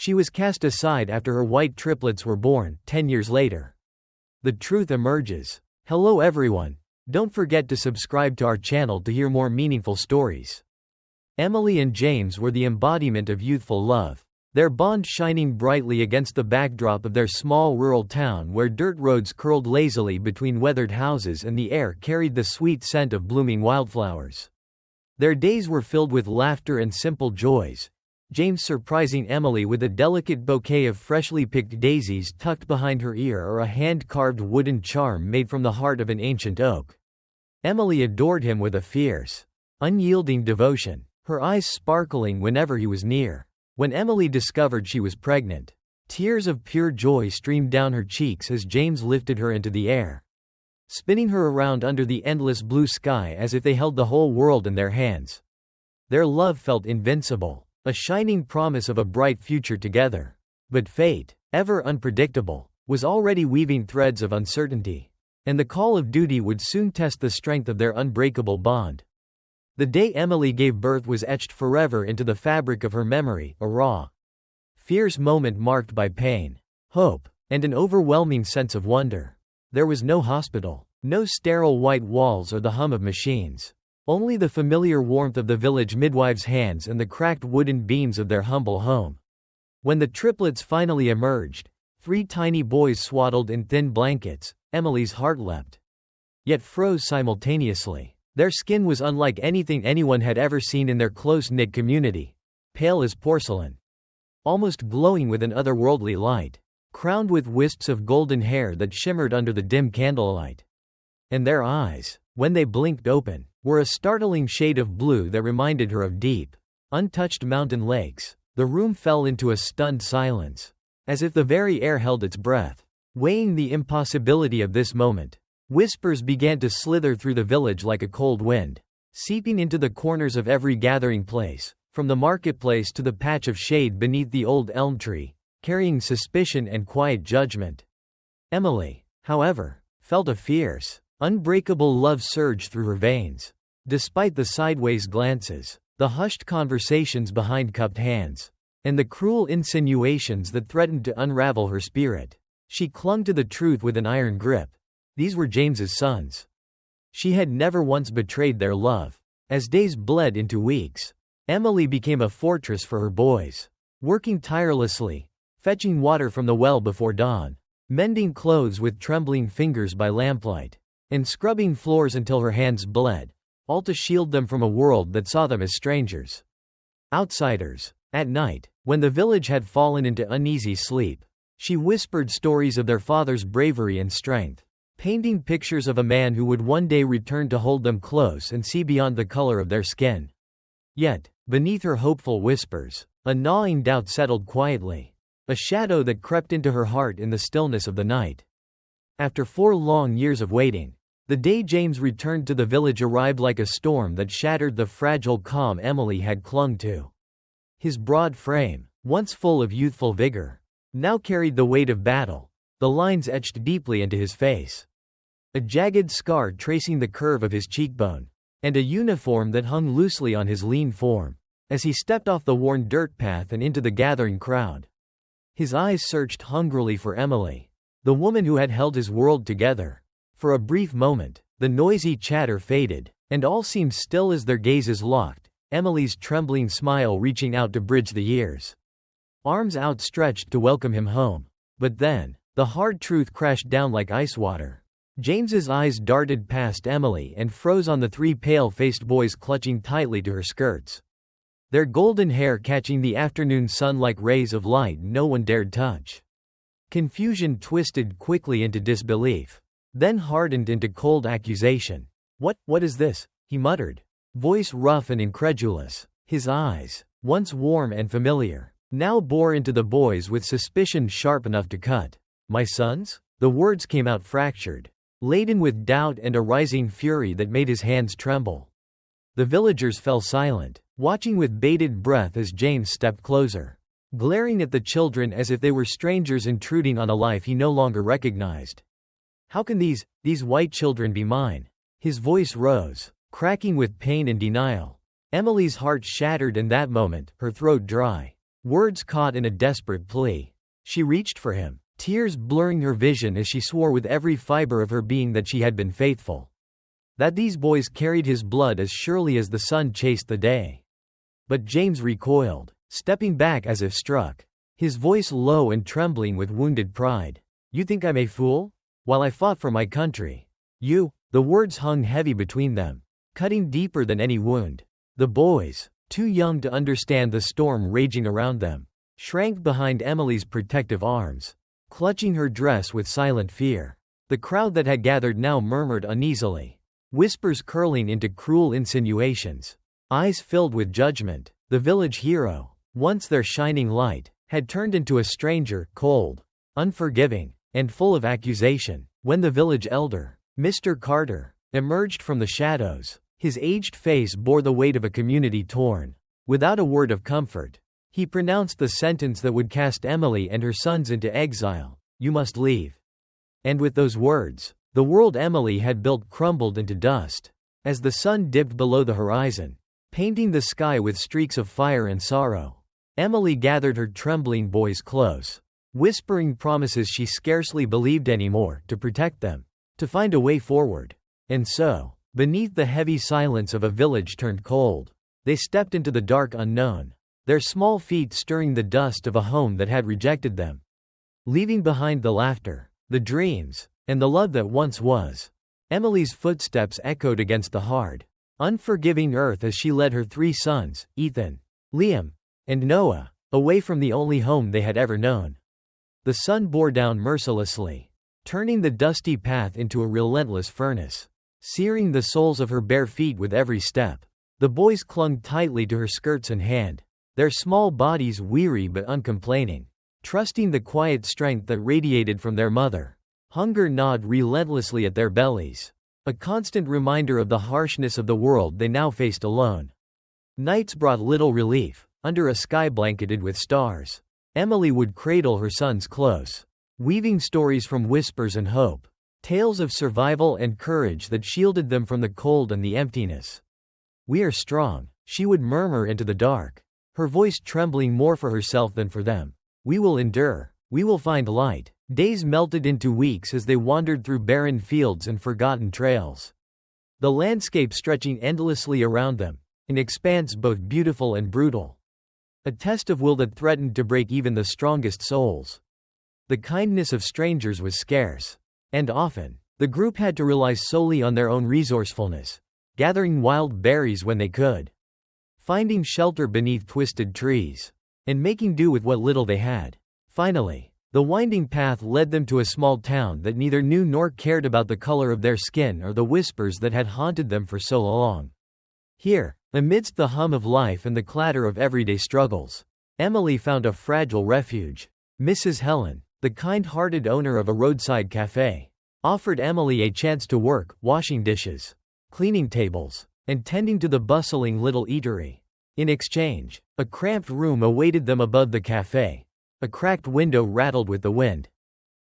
She was cast aside after her white triplets were born, 10 years later. The truth emerges. Hello everyone. Don't forget to subscribe to our channel to hear more meaningful stories. Emily and James were the embodiment of youthful love. Their bond shining brightly against the backdrop of their small rural town where dirt roads curled lazily between weathered houses and the air carried the sweet scent of blooming wildflowers. Their days were filled with laughter and simple joys, James surprising Emily with a delicate bouquet of freshly picked daisies tucked behind her ear or a hand-carved wooden charm made from the heart of an ancient oak. Emily adored him with a fierce, unyielding devotion, her eyes sparkling whenever he was near. When Emily discovered she was pregnant, tears of pure joy streamed down her cheeks as James lifted her into the air, spinning her around under the endless blue sky as if they held the whole world in their hands. Their love felt invincible, a shining promise of a bright future together. But fate, ever unpredictable, was already weaving threads of uncertainty, and the call of duty would soon test the strength of their unbreakable bond. The day Emily gave birth was etched forever into the fabric of her memory, a raw, fierce moment marked by pain, hope, and an overwhelming sense of wonder. There was no hospital, no sterile white walls or the hum of machines. Only the familiar warmth of the village midwife's hands and the cracked wooden beams of their humble home. When the triplets finally emerged, 3 tiny boys swaddled in thin blankets, Emily's heart leapt, yet froze simultaneously. Their skin was unlike anything anyone had ever seen in their close-knit community, pale as porcelain, almost glowing with an otherworldly light, crowned with wisps of golden hair that shimmered under the dim candlelight. And their eyes, when they blinked open, were a startling shade of blue that reminded her of deep, untouched mountain lakes. The room fell into a stunned silence, as if the very air held its breath, weighing the impossibility of this moment. Whispers began to slither through the village like a cold wind, seeping into the corners of every gathering place, from the marketplace to the patch of shade beneath the old elm tree, carrying suspicion and quiet judgment. Emily, however, felt a fierce, unbreakable love surge through her veins. Despite the sideways glances, the hushed conversations behind cupped hands, and the cruel insinuations that threatened to unravel her spirit, she clung to the truth with an iron grip. These were James's sons. She had never once betrayed their love. As days bled into weeks, Emily became a fortress for her boys, working tirelessly, fetching water from the well before dawn, mending clothes with trembling fingers by lamplight, and scrubbing floors until her hands bled, all to shield them from a world that saw them as strangers, outsiders. At night, when the village had fallen into uneasy sleep, she whispered stories of their father's bravery and strength, painting pictures of a man who would one day return to hold them close and see beyond the color of their skin. Yet, beneath her hopeful whispers, a gnawing doubt settled quietly, a shadow that crept into her heart in the stillness of the night. After 4 long years of waiting, the day James returned to the village arrived like a storm that shattered the fragile calm Emily had clung to. His broad frame, once full of youthful vigor, now carried the weight of battle, the lines etched deeply into his face, a jagged scar tracing the curve of his cheekbone, and a uniform that hung loosely on his lean form, as he stepped off the worn dirt path and into the gathering crowd. His eyes searched hungrily for Emily, the woman who had held his world together. For a brief moment, the noisy chatter faded, and all seemed still as their gazes locked, Emily's trembling smile reaching out to bridge the years, arms outstretched to welcome him home. But then, the hard truth crashed down like ice water. James's eyes darted past Emily and froze on the 3 pale-faced boys clutching tightly to her skirts, their golden hair catching the afternoon sun like rays of light no one dared touch. Confusion twisted quickly into disbelief, then hardened into cold accusation. What is this?" he muttered, voice rough and incredulous. His eyes, once warm and familiar, now bore into the boys with suspicion sharp enough to cut. "My sons?" The words came out fractured, laden with doubt and a rising fury that made his hands tremble. The villagers fell silent, watching with bated breath as James stepped closer, glaring at the children as if they were strangers intruding on a life he no longer recognized. "How can these white children be mine?" His voice rose, cracking with pain and denial. Emily's heart shattered in that moment, her throat dry. words caught in a desperate plea. She reached for him, tears blurring her vision as she swore with every fiber of her being that she had been faithful. That these boys carried his blood as surely as the sun chased the day. But James recoiled, stepping back as if struck, his voice low and trembling with wounded pride. "You think I'm a fool? While I fought for my country. You." The words hung heavy between them, cutting deeper than any wound. The boys, too young to understand the storm raging around them, shrank behind Emily's protective arms, clutching her dress with silent fear. The crowd that had gathered now murmured uneasily, whispers curling into cruel insinuations, eyes filled with judgment. The village hero, once their shining light, had turned into a stranger, cold, unforgiving, and full of accusation. When the village elder, Mr. Carter, emerged from the shadows, his aged face bore the weight of a community torn. Without a word of comfort, he pronounced the sentence that would cast Emily and her sons into exile: "You must leave." And with those words, the world Emily had built crumbled into dust. As the sun dipped below the horizon, painting the sky with streaks of fire and sorrow, Emily gathered her trembling boys close, whispering promises she scarcely believed anymore, to protect them, to find a way forward. And so, beneath the heavy silence of a village turned cold, they stepped into the dark unknown, their small feet stirring the dust of a home that had rejected them. Leaving behind the laughter, the dreams, and the love that once was, Emily's footsteps echoed against the hard, unforgiving earth as she led her 3 sons, Ethan, Liam, and Noah, away from the only home they had ever known. The sun bore down mercilessly, turning the dusty path into a relentless furnace, searing the soles of her bare feet with every step. The boys clung tightly to her skirts and hand, their small bodies weary but uncomplaining, trusting the quiet strength that radiated from their mother. Hunger gnawed relentlessly at their bellies, a constant reminder of the harshness of the world they now faced alone. Nights brought little relief. Under a sky blanketed with stars, Emily would cradle her sons close, weaving stories from whispers and hope, tales of survival and courage that shielded them from the cold and the emptiness. "We are strong," she would murmur into the dark, her voice trembling more for herself than for them. "We will endure. We will find light." Days melted into weeks as they wandered through barren fields and forgotten trails, the landscape stretching endlessly around them, an expanse both beautiful and brutal, a test of will that threatened to break even the strongest souls. The kindness of strangers was scarce, and often, the group had to rely solely on their own resourcefulness, gathering wild berries when they could, finding shelter beneath twisted trees, and making do with what little they had. Finally, the winding path led them to a small town that neither knew nor cared about the color of their skin or the whispers that had haunted them for so long. Here, amidst the hum of life and the clatter of everyday struggles, Emily found a fragile refuge. Mrs. Helen, the kind-hearted owner of a roadside cafe, offered Emily a chance to work, washing dishes, cleaning tables, and tending to the bustling little eatery. In exchange, a cramped room awaited them above the cafe. A cracked window rattled with the wind.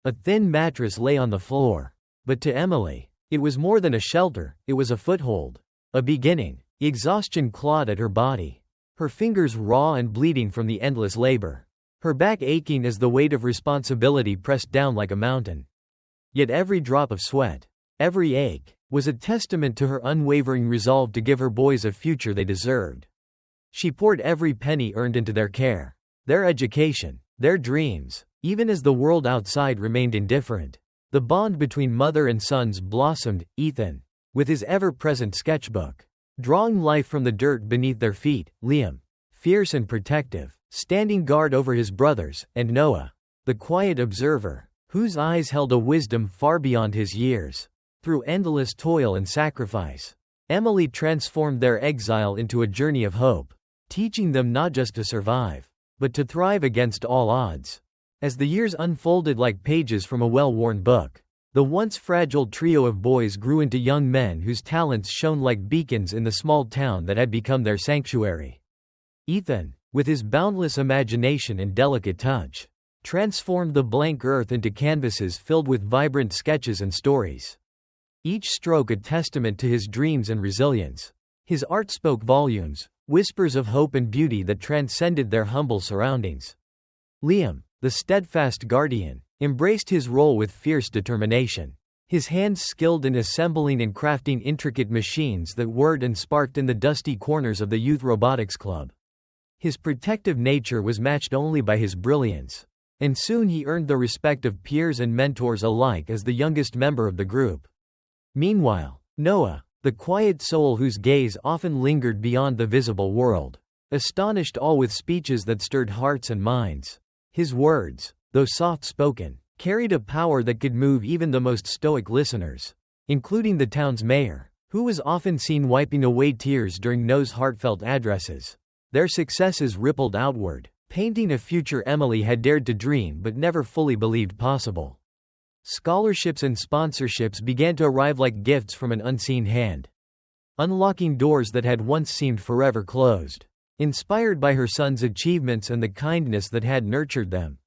A thin mattress lay on the floor. But to Emily, it was more than a shelter, it was a foothold, a beginning. Exhaustion clawed at her body, her fingers raw and bleeding from the endless labor, her back aching as the weight of responsibility pressed down like a mountain. Yet every drop of sweat, every ache, was a testament to her unwavering resolve to give her boys a future they deserved. She poured every penny earned into their care, their education, their dreams, even as the world outside remained indifferent. The bond between mother and sons blossomed. Ethan, with his ever-present sketchbook, drawing life from the dirt beneath their feet; Liam, fierce and protective, standing guard over his brothers; and Noah, the quiet observer, whose eyes held a wisdom far beyond his years. Through endless toil and sacrifice, Emily transformed their exile into a journey of hope, teaching them not just to survive, but to thrive against all odds. As the years unfolded like pages from a well-worn book, the once fragile trio of boys grew into young men whose talents shone like beacons in the small town that had become their sanctuary. Ethan, with his boundless imagination and delicate touch, transformed the blank earth into canvases filled with vibrant sketches and stories. Each stroke a testament to his dreams and resilience. His art spoke volumes, whispers of hope and beauty that transcended their humble surroundings. Liam, the steadfast guardian, embraced his role with fierce determination. His hands skilled in assembling and crafting intricate machines that whirred and sparked in the dusty corners of the Youth Robotics Club. His protective nature was matched only by his brilliance, and soon he earned the respect of peers and mentors alike as the youngest member of the group. Meanwhile, Noah, the quiet soul whose gaze often lingered beyond the visible world, astonished all with speeches that stirred hearts and minds. His words, though soft-spoken, carried a power that could move even the most stoic listeners, including the town's mayor, who was often seen wiping away tears during Noah's heartfelt addresses. Their successes rippled outward, painting a future Emily had dared to dream but never fully believed possible. Scholarships and sponsorships began to arrive like gifts from an unseen hand, unlocking doors that had once seemed forever closed. Inspired by her son's achievements and the kindness that had nurtured them,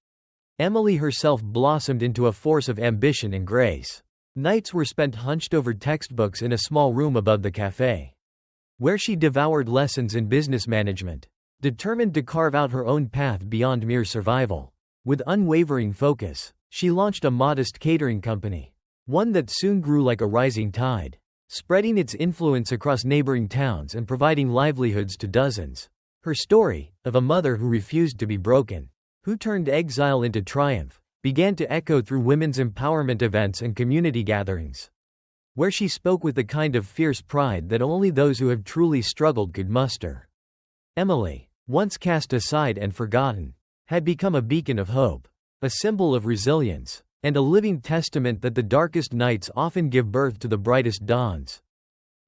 Emily herself blossomed into a force of ambition and grace. Nights were spent hunched over textbooks in a small room above the cafe, where she devoured lessons in business management, determined to carve out her own path beyond mere survival. With unwavering focus, she launched a modest catering company, one that soon grew like a rising tide, spreading its influence across neighboring towns and providing livelihoods to dozens. Her story, of a mother who refused to be broken, who turned exile into triumph, began to echo through women's empowerment events and community gatherings, where she spoke with the kind of fierce pride that only those who have truly struggled could muster. Emily, once cast aside and forgotten, had become a beacon of hope, a symbol of resilience, and a living testament that the darkest nights often give birth to the brightest dawns.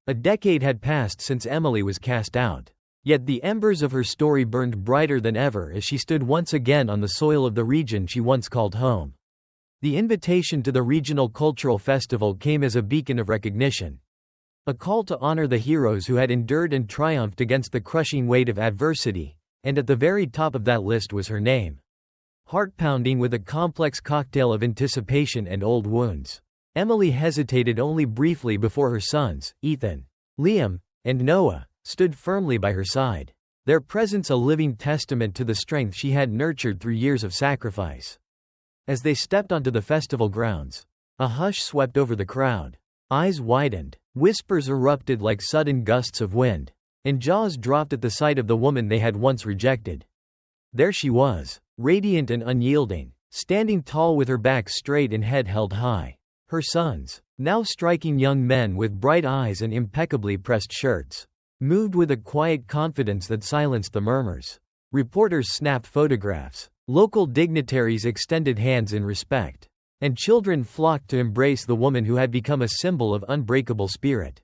A decade had passed since Emily was cast out. Yet the embers of her story burned brighter than ever as she stood once again on the soil of the region she once called home. The invitation to the regional cultural festival came as a beacon of recognition, a call to honor the heroes who had endured and triumphed against the crushing weight of adversity, and at the very top of that list was her name. Heart-pounding with a complex cocktail of anticipation and old wounds, Emily hesitated only briefly before her sons, Ethan, Liam, and Noah, stood firmly by her side, their presence a living testament to the strength she had nurtured through years of sacrifice. As they stepped onto the festival grounds, a hush swept over the crowd. Eyes widened, whispers erupted like sudden gusts of wind, and jaws dropped at the sight of the woman they had once rejected. There she was, radiant and unyielding, standing tall with her back straight and head held high. Her sons, now striking young men with bright eyes and impeccably pressed shirts, moved with a quiet confidence that silenced the murmurs. Reporters snapped photographs, local dignitaries extended hands in respect, and children flocked to embrace the woman who had become a symbol of unbreakable spirit.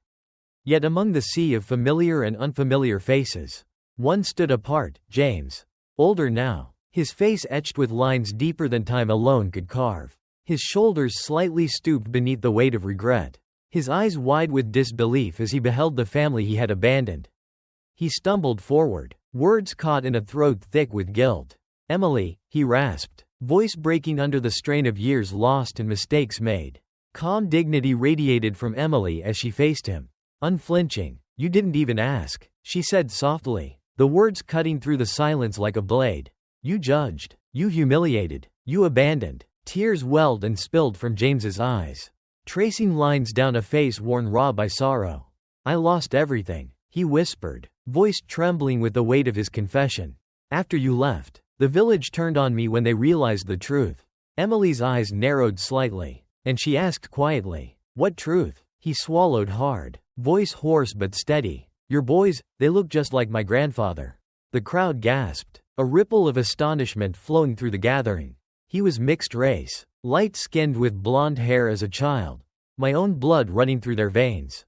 Yet among the sea of familiar and unfamiliar faces, one stood apart, James. Older now, his face etched with lines deeper than time alone could carve, his shoulders slightly stooped beneath the weight of regret, his eyes wide with disbelief as he beheld the family he had abandoned. He stumbled forward, words caught in a throat thick with guilt. "Emily," he rasped, voice breaking under the strain of years lost and mistakes made. Calm dignity radiated from Emily as she faced him. Unflinching, "You didn't even ask," she said softly, the words cutting through the silence like a blade. "You judged, you humiliated, you abandoned." Tears welled and spilled from James's eyes, tracing lines down a face worn raw by sorrow. "I lost everything," he whispered, voice trembling with the weight of his confession. "After you left, the village turned on me when they realized the truth." Emily's eyes narrowed slightly, and she asked quietly, "What truth?" He swallowed hard, voice hoarse but steady. "Your boys, they look just like my grandfather." The crowd gasped, a ripple of astonishment flowing through the gathering. "He was mixed race, light-skinned with blonde hair as a child. My own blood running through their veins.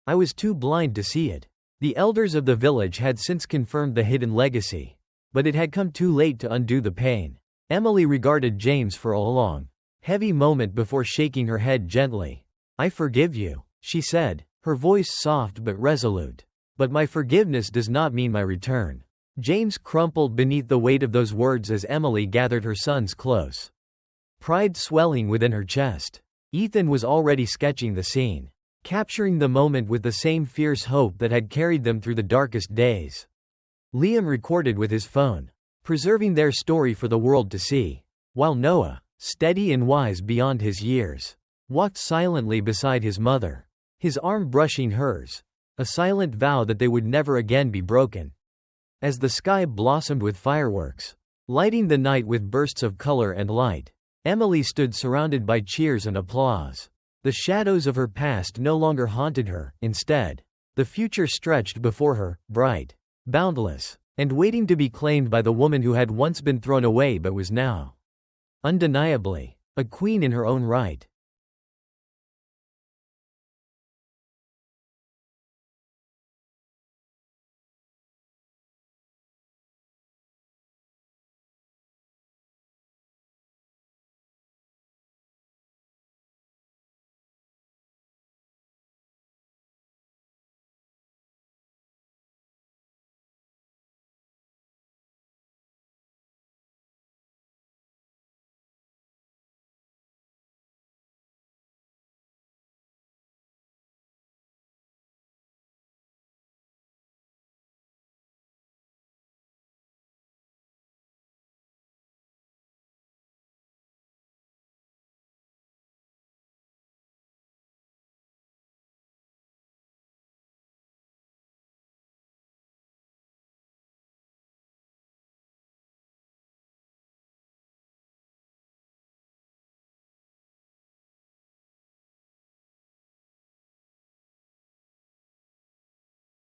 I was too blind to see it." The elders of the village had since confirmed the hidden legacy, but it had come too late to undo the pain. Emily regarded James for a long, heavy moment before shaking her head gently. "I forgive you," she said, her voice soft but resolute. "But my forgiveness does not mean my return." James crumpled beneath the weight of those words as Emily gathered her sons close, pride swelling within her chest. Ethan was already sketching the scene, capturing the moment with the same fierce hope that had carried them through the darkest days. Liam recorded with his phone, preserving their story for the world to see, while Noah, steady and wise beyond his years, walked silently beside his mother, his arm brushing hers, a silent vow that they would never again be broken. As the sky blossomed with fireworks, lighting the night with bursts of color and light, Emily stood surrounded by cheers and applause. The shadows of her past no longer haunted her, instead, the future stretched before her, bright, boundless, and waiting to be claimed by the woman who had once been thrown away but was now, undeniably, a queen in her own right.